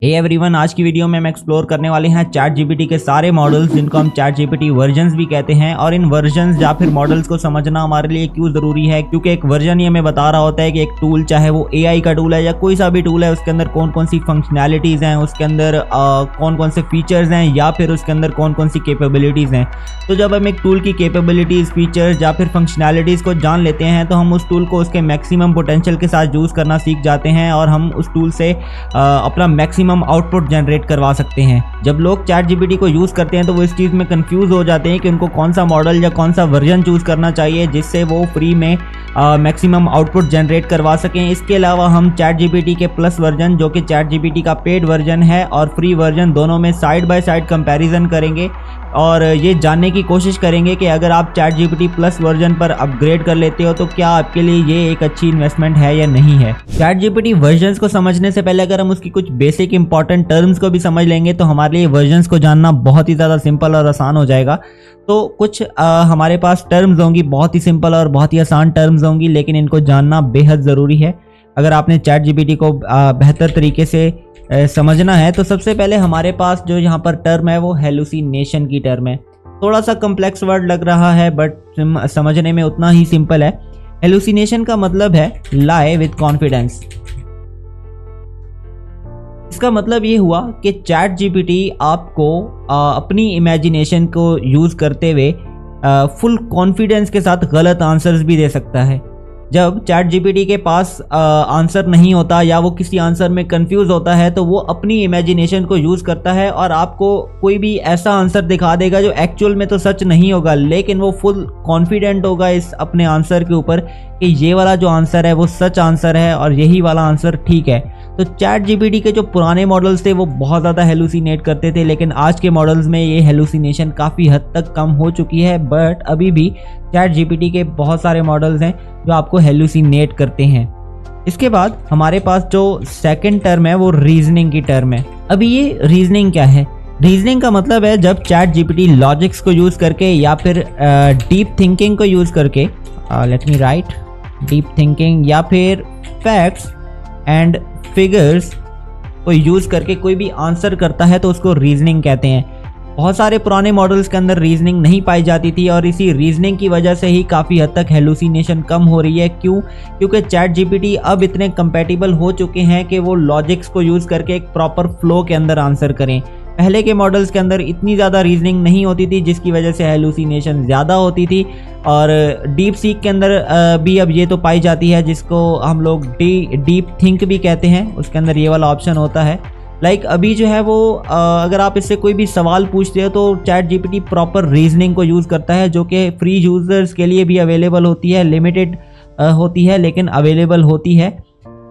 Hey everyone, आज की video में हम एक्सप्लोर करने वाले हैं चैट जीपीटी के सारे मॉडल्स जिनको हम चैट जीपीटी वर्जन्स भी कहते हैं। और इन वर्जन्स या फिर मॉडल्स को समझना हमारे लिए क्यों ज़रूरी है, क्योंकि एक वर्जन ही हमें बता रहा होता है कि एक टूल, चाहे वो एआई का टूल है या कोई सा भी टूल है, उसके अंदर कौन कौन सी फंक्शनैलिटीज़ हैं, उसके अंदर कौन कौन से फीचर्स हैं या फिर उसके अंदर कौन कौन सी कैपेबिलिटीज़ हैं। तो जब हम एक टूल की कैपेबिलिटीज़, फीचर्स या फिर फंक्शनैलिटीज़ को जान लेते हैं तो हम उस टूल को उसके मैक्सिमम पोटेंशियल के साथ यूज़ करना सीख जाते हैं और हम उस टूल से अपना मैक्सिमम आउटपुट जनरेट करवा सकते हैं। जब लोग चैट जीपीटी को यूज़ करते हैं तो वो इस चीज़ में कंफ्यूज हो जाते हैं कि उनको कौन सा मॉडल या कौन सा वर्जन चूज़ करना चाहिए जिससे वो फ्री में मैक्सिमम आउटपुट जनरेट करवा सकें। इसके अलावा हम चैट जीपीटी के प्लस वर्जन, जो कि चैट जीपीटी का पेड वर्जन है, और फ्री वर्जन दोनों में साइड बाय साइड कंपैरिजन करेंगे और ये जानने की कोशिश करेंगे कि अगर आप चैट जीपीटी प्लस वर्जन पर अपग्रेड कर लेते हो तो क्या आपके लिए ये एक अच्छी इन्वेस्टमेंट है या नहीं है। चैट जीपीटी वर्जन्स को समझने से पहले अगर हम उसकी कुछ बेसिक इंपॉर्टेंट टर्म्स को भी समझ लेंगे तो हमारे लिए वर्जन्स को जानना बहुत ही ज़्यादा सिंपल और आसान हो जाएगा। तो कुछ हमारे पास टर्म्स होंगी, बहुत ही सिंपल और बहुत ही आसान टर्म्स होंगी, लेकिन इनको जानना बेहद ज़रूरी है अगर आपने चैट जीपीटी को बेहतर तरीके से समझना है। तो सबसे पहले हमारे पास जो यहाँ पर टर्म है वो हेलुसिनेशन की टर्म है। थोड़ा सा कम्प्लेक्स वर्ड लग रहा है बट समझने में उतना ही सिंपल है। हेलुसिनेशन का मतलब है लाई विद कॉन्फिडेंस। इसका मतलब ये हुआ कि चैट जीपीटी आपको अपनी इमेजिनेशन को यूज़ करते हुए फुल कॉन्फिडेंस के साथ गलत आंसर्स भी दे सकता है। जब चैट जीपीटी के पास आंसर नहीं होता या वो किसी आंसर में कंफ्यूज होता है तो वो अपनी इमेजिनेशन को यूज़ करता है और आपको कोई भी ऐसा आंसर दिखा देगा जो एक्चुअल में तो सच नहीं होगा, लेकिन वो फुल कॉन्फिडेंट होगा इस अपने आंसर के ऊपर कि ये वाला जो आंसर है वो सच आंसर है और यही वाला आंसर ठीक है। तो चैट जीपीटी के जो पुराने मॉडल्स थे वो बहुत ज़्यादा हेलुसिनेट करते थे, लेकिन आज के मॉडल्स में ये हेलुसिनेशन काफ़ी हद तक कम हो चुकी है। बट अभी भी चैट जीपीटी के बहुत सारे मॉडल्स हैं जो आपको हेलुसिनेट करते हैं। इसके बाद हमारे पास जो सेकंड टर्म है वो रीजनिंग की टर्म है। अभी ये रीजनिंग क्या है? रीजनिंग का मतलब है जब चैट जीपीटी लॉजिक्स को यूज़ करके या फिर डीप थिंकिंग को यूज़ करके, let me right, deep thinking या फिर फैक्ट्स एंड फिगर्स को यूज़ करके कोई भी आंसर करता है तो उसको रीजनिंग कहते हैं। बहुत सारे पुराने मॉडल्स के अंदर रीजनिंग नहीं पाई जाती थी और इसी रीजनिंग की वजह से ही काफ़ी हद तक हेलुसिनेशन कम हो रही है। क्यों? क्योंकि चैट जीपीटी अब इतने कंपैटिबल हो चुके हैं कि वो लॉजिक्स को यूज़ करके एक प्रॉपर फ्लो के अंदर आंसर करें। पहले के मॉडल्स के अंदर इतनी ज़्यादा रीजनिंग नहीं होती थी जिसकी वजह से हेलुसिनेशन ज़्यादा होती थी। और डीप सीक के अंदर भी अब ये तो पाई जाती है जिसको हम लोग डीप थिंक भी कहते हैं, उसके अंदर ये वाला ऑप्शन होता है। अभी जो है वो अगर आप इससे कोई भी सवाल पूछते हो तो चैट जीपीटी प्रॉपर रीजनिंग को यूज़ करता है, जो कि फ्री यूज़र्स के लिए भी अवेलेबल होती है, लिमिटेड होती है लेकिन अवेलेबल होती है।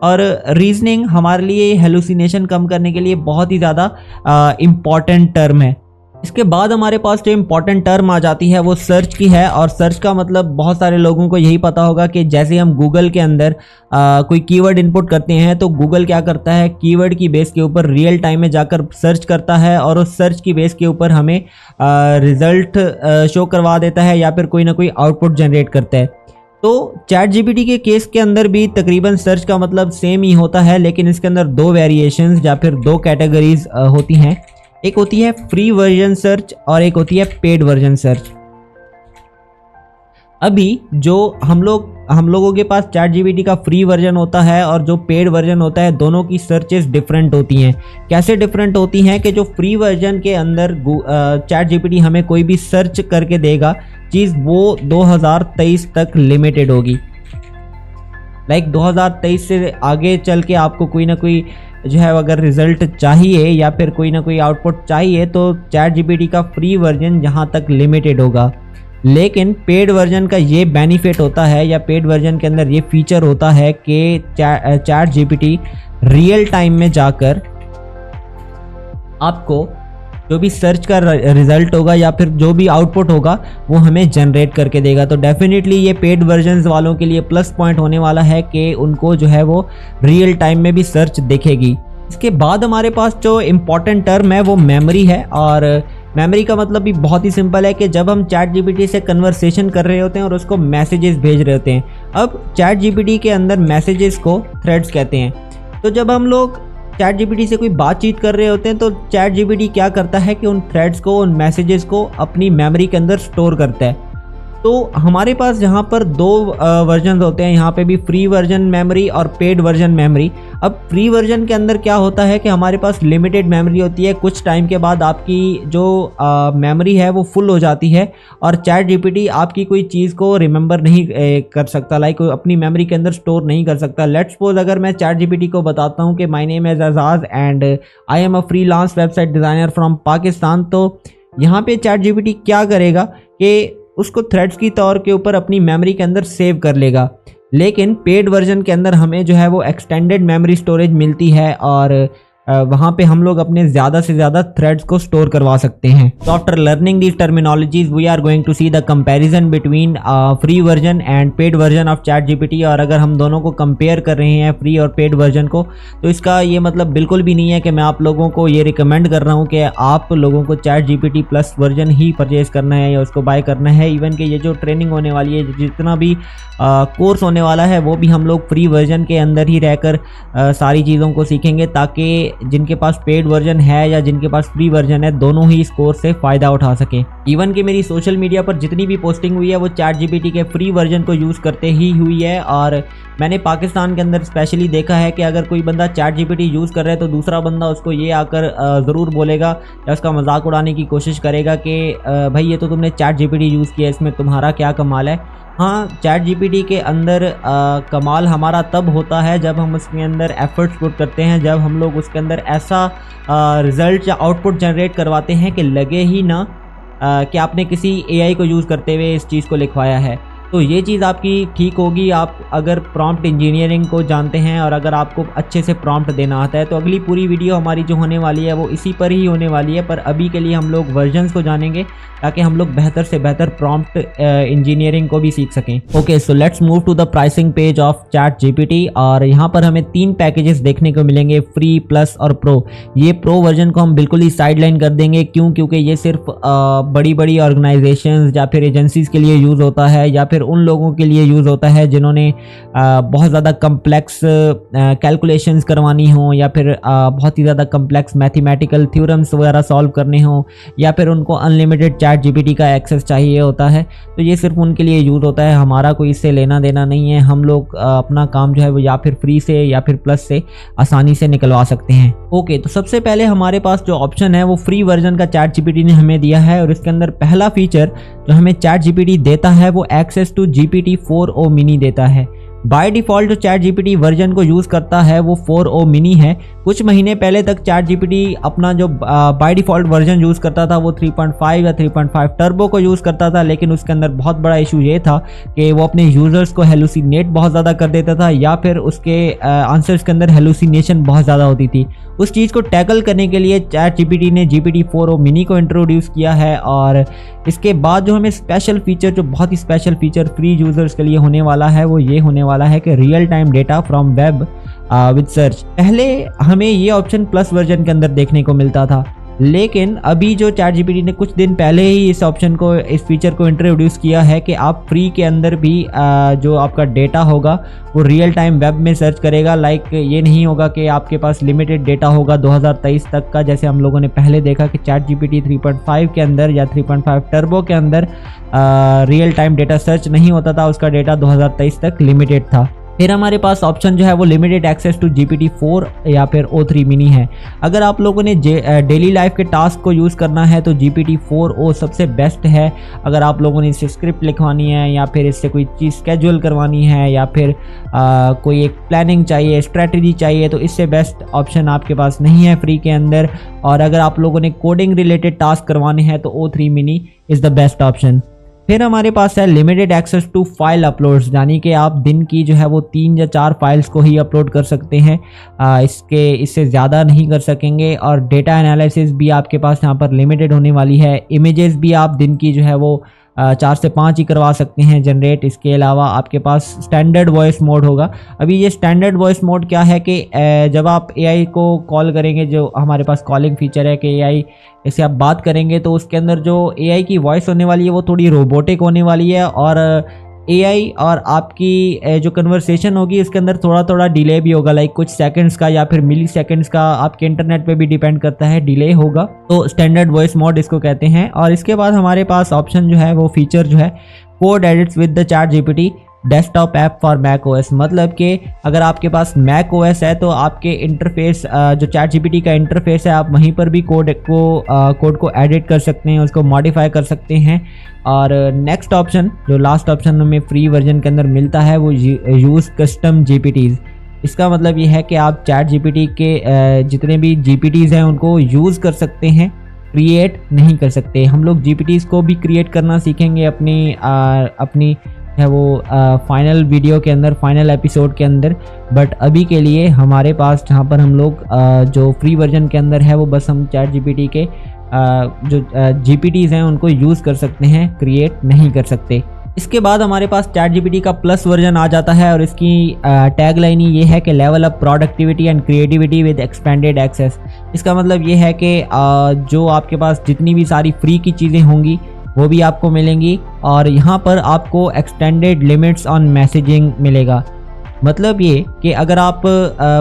और रीजनिंग हमारे लिए हेलुसिनेशन कम करने के लिए बहुत ही ज़्यादा इम्पॉर्टेंट टर्म है। इसके बाद हमारे पास जो इम्पॉर्टेंट टर्म आ जाती है वो सर्च की है। और सर्च का मतलब बहुत सारे लोगों को यही पता होगा कि जैसे हम गूगल के अंदर कोई कीवर्ड इनपुट करते हैं तो गूगल क्या करता है, कीवर्ड की बेस के ऊपर रियल टाइम में जाकर सर्च करता है और उस सर्च की बेस के ऊपर हमें रिजल्ट शो करवा देता है या फिर कोई ना कोई आउटपुट जनरेट करता है। तो चैट जीपीटी के केस के अंदर भी तकरीबन सर्च का मतलब सेम ही होता है, लेकिन इसके अंदर दो वेरिएशंस या फिर दो कैटेगरीज होती हैं। एक होती है फ्री वर्जन सर्च और एक होती है पेड वर्जन सर्च। अभी जो हम लोगों के पास चैट जीपीटी का फ्री वर्जन होता है और जो पेड वर्जन होता है, दोनों की सर्चेस डिफरेंट होती हैं। कैसे डिफरेंट होती हैं कि जो फ्री वर्जन के अंदर चैट जीपीटी हमें कोई भी सर्च करके देगा चीज़, वो 2023 तक लिमिटेड होगी। 2023 से आगे चल के आपको कोई ना कोई जो है अगर रिज़ल्ट चाहिए या फिर कोई ना कोई आउटपुट चाहिए तो चैट जीपीटी का फ्री वर्जन यहाँ तक लिमिटेड होगा। लेकिन पेड वर्जन का ये बेनिफिट होता है या पेड वर्जन के अंदर ये फीचर होता है कि चैट जीपीटी रियल टाइम में जाकर आपको जो भी सर्च का रिजल्ट होगा या फिर जो भी आउटपुट होगा वो हमें जनरेट करके देगा। तो डेफिनेटली ये पेड वर्जन्स वालों के लिए प्लस पॉइंट होने वाला है कि उनको जो है वो रियल टाइम में भी सर्च दिखेगी। इसके बाद हमारे पास जो इम्पॉर्टेंट टर्म है वो मेमोरी है। और मेमोरी का मतलब भी बहुत ही सिंपल है कि जब हम चैट जीपीटी से कन्वर्सेशन कर रहे होते हैं और उसको मैसेजेस भेज रहे होते हैं। अब चैट जीपीटी के अंदर मैसेजेस को थ्रेड्स कहते हैं। तो जब हम लोग चैट जीपीटी से कोई बातचीत कर रहे होते हैं तो चैट जीपीटी क्या करता है कि उन थ्रेड्स को, उन मैसेजेस को अपनी मेमोरी के अंदर स्टोर करता है। तो हमारे पास यहाँ पर दो वर्जन होते हैं, यहाँ पे भी फ्री वर्जन मेमोरी और पेड वर्जन मेमोरी। अब फ्री वर्जन के अंदर क्या होता है कि हमारे पास लिमिटेड मेमोरी होती है, कुछ टाइम के बाद आपकी जो मेमोरी है वो फुल हो जाती है और चैट जीपीटी आपकी कोई चीज़ को रिमेंबर नहीं कर सकता, लाइक अपनी मेमोरी के अंदर स्टोर नहीं कर सकता। लेट्स सपोज अगर मैं चैट जीपीटी को बताता हूँ कि my name is Ejaz and I am a freelance website designer from Pakistan, तो यहाँ पे चैट जीपीटी क्या करेगा कि उसको थ्रेड्स की तौर के ऊपर अपनी मेमोरी के अंदर सेव कर लेगा। लेकिन पेड वर्जन के अंदर हमें जो है वो एक्सटेंडेड मेमोरी स्टोरेज मिलती है और वहाँ पे हम लोग अपने ज़्यादा से ज़्यादा थ्रेड्स को स्टोर करवा सकते हैं। तो after learning these terminologies we are going to see the comparison between free version and paid version of ChatGPT. और अगर हम दोनों को कंपेयर कर रहे हैं फ्री और पेड वर्जन को, तो इसका ये मतलब बिल्कुल भी नहीं है कि मैं आप लोगों को ये रिकमेंड कर रहा हूँ कि आप लोगों को चैट जीपीटी प्लस वर्जन ही परचेज करना है या उसको बाय करना है। इवन कि ये जो ट्रेनिंग होने वाली है, जितना भी कोर्स होने वाला है, वो भी हम लोग फ्री वर्जन के अंदर ही रहकर सारी चीज़ों को सीखेंगे, ताकि जिनके पास पेड वर्जन है या जिनके पास फ्री वर्जन है, दोनों ही इस कोर्स से फ़ायदा उठा सकें। इवन कि मेरी सोशल मीडिया पर जितनी भी पोस्टिंग हुई है वो चैट जीपीटी के फ्री वर्जन को यूज़ करते ही हुई है। और मैंने पाकिस्तान के अंदर स्पेशली देखा है कि अगर कोई बंदा चैट जीपीटी यूज़ कर रहा है तो दूसरा बंदा उसको ये आकर ज़रूर बोलेगा या उसका मजाक उड़ाने की कोशिश करेगा कि भाई ये तो तुमने चैट जीपीटी यूज़ किया, इसमें तुम्हारा क्या कमाल है। हाँ, चैट जीपीटी के अंदर कमाल हमारा तब होता है जब हम उसके अंदर एफर्ट्स पुट करते हैं, जब हम लोग उसके अंदर ऐसा रिज़ल्ट या आउटपुट जनरेट करवाते हैं कि लगे ही ना कि आपने किसी एआई को यूज़ करते हुए इस चीज़ को लिखवाया है। तो ये चीज़ आपकी ठीक होगी आप अगर प्रॉम्प्ट इंजीनियरिंग को जानते हैं और अगर आपको अच्छे से प्रॉम्प्ट देना आता है। तो अगली पूरी वीडियो हमारी जो होने वाली है वो इसी पर ही होने वाली है, पर अभी के लिए हम लोग वर्जन्स को जानेंगे ताकि हम लोग बेहतर से बेहतर प्रॉम्प्ट इंजीनियरिंग को भी सीख सकें। Okay, so let's move to the pricing page of ChatGPT. और यहाँ पर हमें 3 पैकेजेस देखने को मिलेंगे, फ्री, प्लस और प्रो। ये प्रो वर्जन को हम बिल्कुल ही साइडलाइन कर देंगे, क्यों? क्योंकि ये सिर्फ बड़ी बड़ी ऑर्गेनाइजेशंस या फिर एजेंसीज के लिए यूज़ होता है या फिर उन लोगों के लिए यूज़ होता है जिन्होंने बहुत ज़्यादा कम्प्लेक्स कैलकुलेशंस करवानी हो या फिर बहुत ही ज़्यादा कम्प्लेक्स मैथमेटिकल थ्योरम्स वगैरह सॉल्व करने हो, या फिर उनको अनलिमिटेड चैट जीपीटी का एक्सेस चाहिए होता है। तो ये सिर्फ उनके लिए यूज़ होता है, हमारा कोई इससे लेना देना नहीं है। हम लोग अपना काम जो है वो या फिर फ्री से या फिर प्लस से आसानी से निकलवा सकते हैं। ओके, तो सबसे पहले हमारे पास जो ऑप्शन है वो फ्री वर्जन का चैट जीपीटी ने हमें दिया है और इसके अंदर पहला फीचर जो हमें चैट जीपीटी देता है वो एक्सेस टू GPT-4o मिनी देता है। बाय डिफ़ॉल्ट जो चैट जीपीटी वर्जन को यूज़ करता है वो 4o मिनी है। कुछ महीने पहले तक चैट जीपीटी अपना जो बाय डिफ़ॉल्ट वर्जन यूज़ करता था वो 3.5 या 3.5 टर्बो को यूज़ करता था, लेकिन उसके अंदर बहुत बड़ा इशू ये था कि वो अपने यूज़र्स को हेलुसिनेट बहुत ज़्यादा कर देता था या फिर उसके आंसर्स के अंदर हेलुसिनेशन बहुत ज़्यादा होती थी। उस चीज़ को टैकल करने के लिए चैट जीपीटी ने GPT-4o मिनी को इंट्रोड्यूस किया है। और इसके बाद जो हमें स्पेशल फीचर, जो बहुत ही स्पेशल फीचर फ्री यूज़र्स के लिए होने वाला है वो ये होने वाला है कि real time data from web with search. पहले हमें ये ऑप्शन प्लस वर्जन के अंदर देखने को मिलता था, लेकिन अभी जो चैट जीपीटी ने कुछ दिन पहले ही इस ऑप्शन को, इस फीचर को इंट्रोड्यूस किया है कि आप फ्री के अंदर भी जो आपका डेटा होगा वो रियल टाइम वेब में सर्च करेगा। लाइक ये नहीं होगा कि आपके पास लिमिटेड डेटा होगा 2023 तक का, जैसे हम लोगों ने पहले देखा कि चैट जीपीटी 3.5 के अंदर या 3.5 टर्बो के अंदर रियल टाइम डेटा सर्च नहीं होता था, उसका डेटा 2023 तक लिमिटेड था। फिर हमारे पास ऑप्शन जो है वो लिमिटेड एक्सेस टू GPT-4 या फिर O3 मिनी है। अगर आप लोगों ने डेली लाइफ के टास्क को यूज़ करना है तो GPT-4o सबसे बेस्ट है। अगर आप लोगों ने इससे स्क्रिप्ट लिखवानी है या फिर इससे कोई चीज़ स्केड्यूल करवानी है या फिर कोई एक प्लानिंग चाहिए, स्ट्रेटजी चाहिए, तो इससे बेस्ट ऑप्शन आपके पास नहीं है फ्री के अंदर। और अगर आप लोगों ने कोडिंग रिलेटेड टास्क करवाने हैं तो O3 mini is the best option. फिर हमारे पास है limited access to file uploads, यानी कि आप दिन की जो है वो 3 या 4 फाइल्स को ही अपलोड कर सकते हैं, इससे ज़्यादा नहीं कर सकेंगे। और डेटा एनालिसिस भी आपके पास यहाँ पर लिमिटेड होने वाली है। इमेजेस भी आप दिन की जो है वो 4 से 5 ही करवा सकते हैं जनरेट। इसके अलावा आपके पास स्टैंडर्ड वॉइस मोड होगा। अभी ये स्टैंडर्ड वॉइस मोड क्या है कि जब आप एआई को कॉल करेंगे, जो हमारे पास कॉलिंग फीचर है कि एआई इससे आप बात करेंगे, तो उसके अंदर जो एआई की वॉइस होने वाली है वो थोड़ी रोबोटिक होने वाली है और एआई और आपकी जो कन्वर्सेशन होगी उसके अंदर थोड़ा थोड़ा डिले भी होगा, लाइक कुछ सेकंड्स का या फिर मिली सेकंड्स का, आपके इंटरनेट पे भी डिपेंड करता है, डिले होगा। तो स्टैंडर्ड वॉइस मोड इसको कहते हैं। और इसके बाद हमारे पास ऑप्शन जो है वो फीचर जो है code edits with the ChatGPT desktop app for macOS. मतलब कि अगर आपके पास मैक ओएस है तो आपके इंटरफेस जो चैट जीपीटी का इंटरफेस है आप वहीं पर भी कोड को एडिट कर सकते हैं, उसको मॉडिफाई कर सकते हैं। और नेक्स्ट ऑप्शन जो लास्ट ऑप्शन हमें फ्री वर्जन के अंदर मिलता है वो यूज़ कस्टम जीपीटीज़। इसका मतलब ये है कि आप चैट जीपीटी के जितने भी जीपीटीज़ हैं उनको यूज़ कर सकते हैं, क्रिएट नहीं कर सकते। हम लोग जीपीटीज़ को भी क्रिएट करना सीखेंगे अपनी है वो फाइनल वीडियो के अंदर, फाइनल एपिसोड के अंदर। बट अभी के लिए हमारे पास जहाँ पर हम लोग जो फ्री वर्जन के अंदर है वो बस हम चैट जीपीटी के जो जीपीटीज़ हैं उनको यूज़ कर सकते हैं, क्रिएट नहीं कर सकते। इसके बाद हमारे पास चैट जीपीटी का प्लस वर्जन आ जाता है और इसकी टैगलाइन ही ये है कि level up productivity and creativity with expanded access. इसका मतलब ये है कि जो आपके पास जितनी भी सारी फ्री की चीज़ें होंगी वो भी आपको मिलेंगी और यहाँ पर आपको एक्सटेंडेड लिमिट्स ऑन मैसेजिंग मिलेगा। मतलब ये कि अगर आप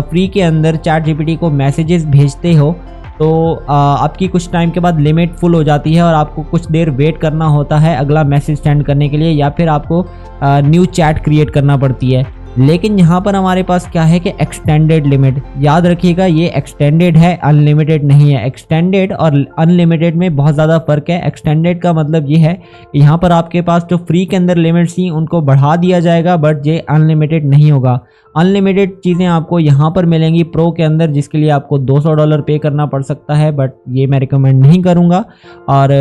फ्री के अंदर चैट जीपीटी को मैसेजेस भेजते हो तो आपकी कुछ टाइम के बाद लिमिट फुल हो जाती है और आपको कुछ देर वेट करना होता है अगला मैसेज सेंड करने के लिए, या फिर आपको न्यू चैट क्रिएट करना पड़ती है। लेकिन यहाँ पर हमारे पास क्या है कि एक्सटेंडेड लिमिट। याद रखिएगा ये एक्सटेंडेड है, अनलिमिटेड नहीं है। एक्सटेंडेड और अनलिमिटेड में बहुत ज़्यादा फ़र्क है। एक्सटेंडेड का मतलब ये है कि यहाँ पर आपके पास जो फ्री के अंदर लिमिट्स थी उनको बढ़ा दिया जाएगा, बट ये अनलिमिटेड नहीं होगा। अनलिमिटेड चीज़ें आपको यहाँ पर मिलेंगी प्रो के अंदर, जिसके लिए आपको $200 पे करना पड़ सकता है, बट ये मैं रिकमेंड नहीं करूँगा। और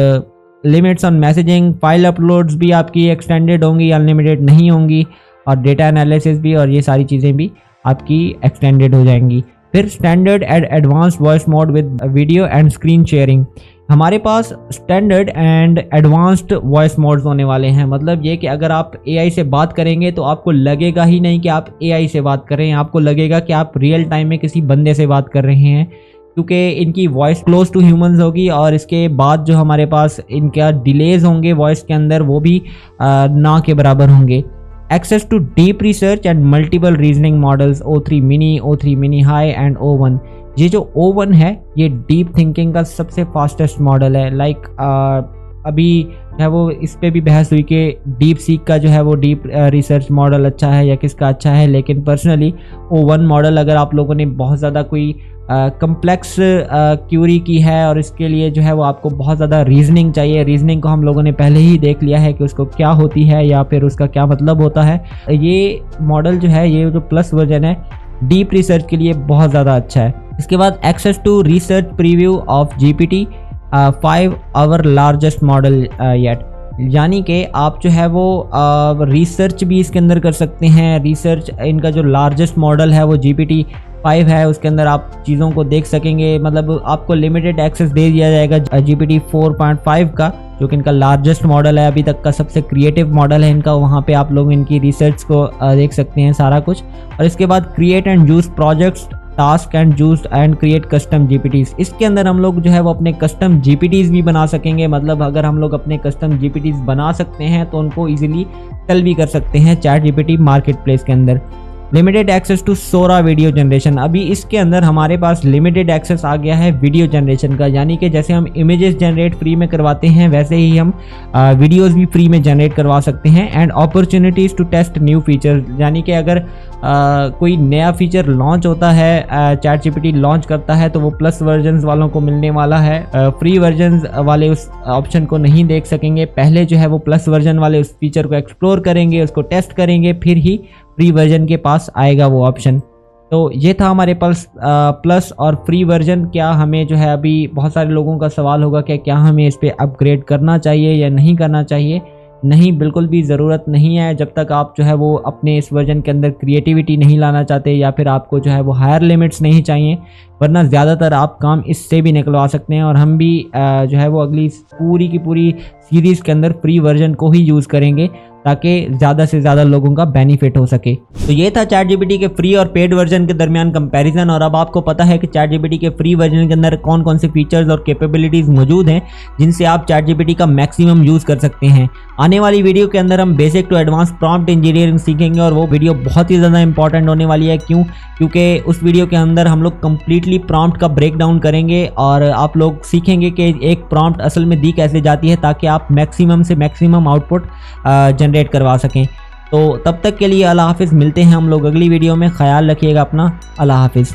limits on messaging, file uploads भी आपकी एक्सटेंडेड होंगी, अनलिमिटेड नहीं होंगी। और डेटा एनालिसिस भी और ये सारी चीज़ें भी आपकी एक्सटेंडेड हो जाएंगी। फिर standard and advance voice mode with video and screen sharing. हमारे पास standard and advanced voice modes होने वाले हैं। मतलब ये कि अगर आप एआई से बात करेंगे तो आपको लगेगा ही नहीं कि आप एआई से बात कर रहे हैं, आपको लगेगा कि आप रियल टाइम में किसी बंदे से बात कर रहे हैं, क्योंकि इनकी वॉइस क्लोज टू ह्यूमंस होगी। और इसके बाद जो हमारे पास इनका डिलेज होंगे वॉइस के अंदर वो भी ना के बराबर होंगे। Access to deep research and multiple reasoning models O3 mini, O3 mini high and O1। ये जो O1 है ये डीप थिंकिंग का सबसे फास्टेस्ट मॉडल है। लाइक अभी है वो इस पे भी बहस हुई कि डीप सीक का जो है वो डीप रिसर्च मॉडल अच्छा है या किसका अच्छा है। लेकिन पर्सनली O1 मॉडल, अगर आप लोगों ने बहुत ज़्यादा कोई कम्प्लेक्स क्यूरी की है और इसके लिए जो है वो आपको बहुत ज़्यादा रीजनिंग चाहिए, रीजनिंग को हम लोगों ने पहले ही देख लिया है कि उसको क्या होती है या फिर उसका क्या मतलब होता है, ये मॉडल जो है ये जो प्लस वर्जन है डीप रिसर्च के लिए बहुत ज़्यादा अच्छा है। इसके बाद access to research preview of GPT 5 our largest model yet. यानी कि आप जो है वो रिसर्च भी इसके अंदर कर सकते हैं। रिसर्च इनका जो लार्जेस्ट मॉडल है वो GPT 5 है, उसके अंदर आप चीज़ों को देख सकेंगे। मतलब आपको लिमिटेड एक्सेस दे दिया जाएगा GPT 4.5 का, जो कि इनका लार्जेस्ट मॉडल है, अभी तक का सबसे क्रिएटिव मॉडल है इनका। वहाँ पे आप लोग इनकी रिसर्च को देख सकते हैं सारा कुछ। और इसके बाद create and use projects, task and use and create custom GPTs. इसके अंदर हम लोग जो है वो अपने कस्टम जीपीटीज भी बना सकेंगे। मतलब अगर हम लोग अपने कस्टम जीपीटीज बना सकते हैं तो उनको इजीली सेल भी कर सकते हैं चैट जीपीटी मार्केट प्लेस के अंदर। Limited access to Sora video generation. अभी इसके अंदर हमारे पास लिमिटेड एक्सेस आ गया है वीडियो जनरेशन का, यानी कि जैसे हम इमेजेस जनरेट फ्री में करवाते हैं वैसे ही हम वीडियोस भी फ्री में जनरेट करवा सकते हैं। And opportunities to test new feature, यानी कि अगर कोई नया फीचर लॉन्च होता है, चैट जीपीटी लॉन्च करता है, तो वो प्लस वर्जन्स वालों को मिलने वाला है। फ्री वर्जन्स वाले उस ऑप्शन को नहीं देख सकेंगे। पहले जो है वो प्लस वर्जन वाले उस फीचर को एक्सप्लोर करेंगे, उसको टेस्ट करेंगे, फिर ही फ्री वर्जन के पास आएगा वो ऑप्शन। तो ये था हमारे पास प्लस और फ्री वर्जन। क्या हमें जो है अभी बहुत सारे लोगों का सवाल होगा कि क्या हमें इस पर अपग्रेड करना चाहिए या नहीं करना चाहिए। नहीं, बिल्कुल भी ज़रूरत नहीं है। जब तक आप जो है वो अपने इस वर्जन के अंदर क्रिएटिविटी नहीं लाना चाहते या फिर आपको जो है वो हायर लिमिट्स नहीं चाहिए, वरना ज़्यादातर आप काम इससे भी निकलवा सकते हैं। और हम भी जो है वो अगली पूरी की पूरी सीरीज़ के अंदर फ्री वर्जन को ही यूज़ करेंगे, ताकि ज़्यादा से ज़्यादा लोगों का बेनिफिट हो सके। तो ये था चैट जीपीटी के फ्री और पेड वर्जन के दरमियान कंपैरिजन। और अब आपको पता है कि चैट जीपीटी के फ्री वर्जन के अंदर कौन कौन से फीचर्स और कैपेबिलिटीज़ मौजूद हैं जिनसे आप चैट जीपीटी का मैक्सिमम यूज़ कर सकते हैं। आने वाली वीडियो के अंदर हम basic to advance prompt engineering सीखेंगे और वो वीडियो बहुत ही ज़्यादा इंपॉर्टेंट होने वाली है। क्यों? क्योंकि उस वीडियो के अंदर हम लोग कंप्लीटली प्रॉम्प्ट का ब्रेक डाउन करेंगे और आप लोग सीखेंगे कि एक प्रॉम्प्ट असल में दी कैसे जाती है ताकि आप मैक्सिमम से मैक्सिमम आउटपुट जनरेट करवा सकें। तो तब तक के लिए अल्लाह हाफिज़। मिलते हैं हम लोग अगली वीडियो में। ख्याल रखिएगा अपना। अल्लाह हाफिज़।